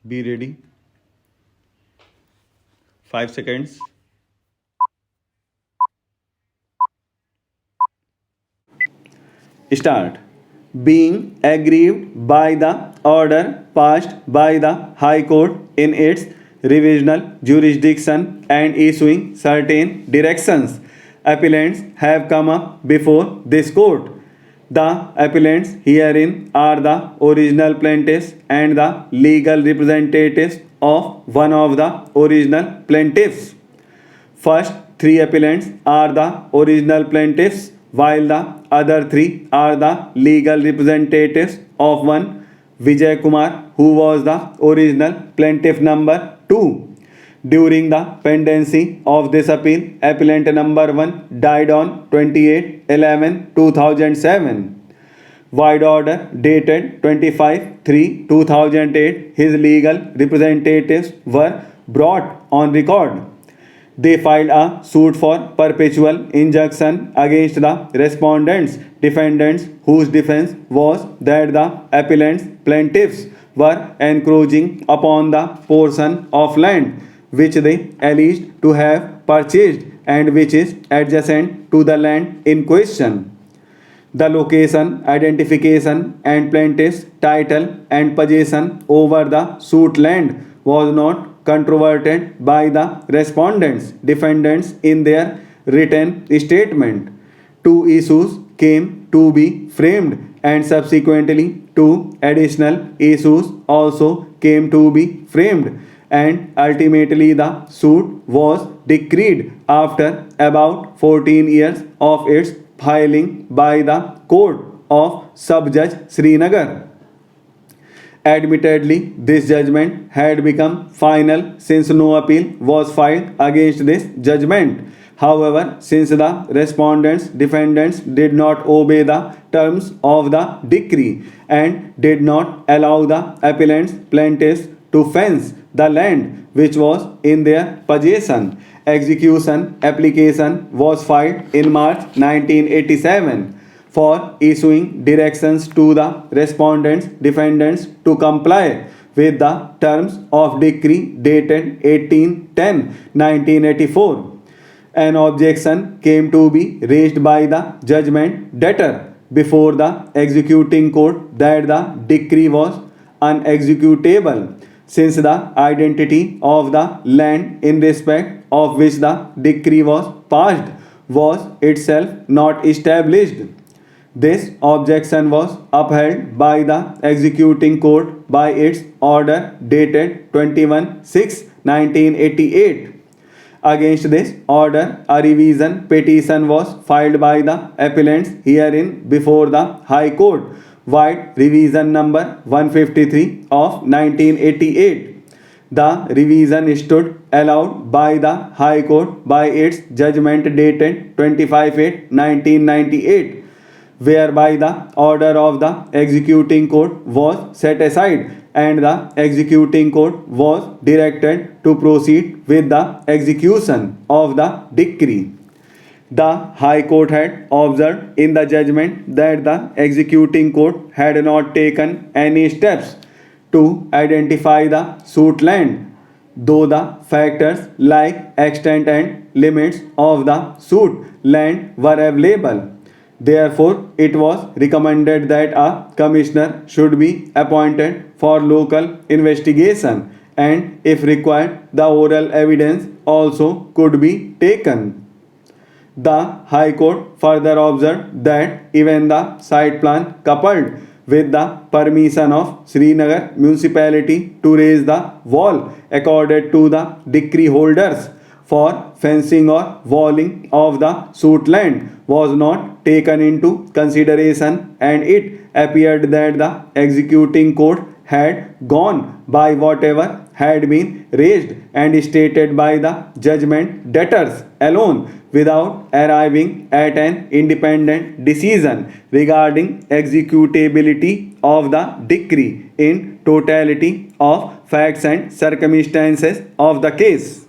Be ready. 5 seconds. Start. Being aggrieved by the order passed by the High Court in its revisional jurisdiction and issuing certain directions, appellants have come up before this court. The appellants herein are the original plaintiffs and the legal representatives of one of the original plaintiffs. First three appellants are the original plaintiffs, while the other three are the legal representatives of one, Vijay Kumar, who was the original plaintiff number 2. During the pendency of this appeal, appellant number 1 died on 28/11/2007. Void order dated 25/3/2008, his legal representatives were brought on record. They filed a suit for perpetual injunction against the respondents, defendants, whose defense was that the appellants plaintiffs were encroaching upon the portion of land which they alleged to have purchased and which is adjacent to the land in question. The location, identification, and plaintiff's title and possession over the suit land was not controverted by the respondents, defendants in their written statement. Two issues came to be framed, and subsequently two additional issues also came to be framed, and ultimately the suit was decreed after about 14 years of its filing by the court of Sub-Judge Srinagar. Admittedly, this judgment had become final since no appeal was filed against this judgment. However, since the respondents, defendants did not obey the terms of the decree and did not allow the appellants, plaintiffs to fence the land which was in their possession, execution application was filed in March 1987 for issuing directions to the respondents, defendants to comply with the terms of decree dated 18/10/1984. An objection came to be raised by the judgment debtor before the executing court that the decree was unexecutable, since the identity of the land in respect of which the decree was passed was itself not established. This objection was upheld by the executing court by its order dated 21/6/1988. Against this order, a revision petition was filed by the appellants herein before the High Court, White Revision number 153 of 1988. The revision stood allowed by the High Court by its judgment dated 25/8/1998, whereby the order of the executing court was set aside and the executing court was directed to proceed with the execution of the decree. The High Court had observed in the judgment that the executing court had not taken any steps to identify the suit land, though the factors like extent and limits of the suit land were available. Therefore, it was recommended that a commissioner should be appointed for local investigation, and if required, the oral evidence also could be taken. The High Court further observed that even the site plan coupled with the permission of Srinagar municipality to raise the wall accorded to the decree holders for fencing or walling of the suit land was not taken into consideration, and it appeared that the executing court had gone by whatever had been raised and stated by the judgment debtors alone without arriving at an independent decision regarding executability of the decree in totality of facts and circumstances of the case.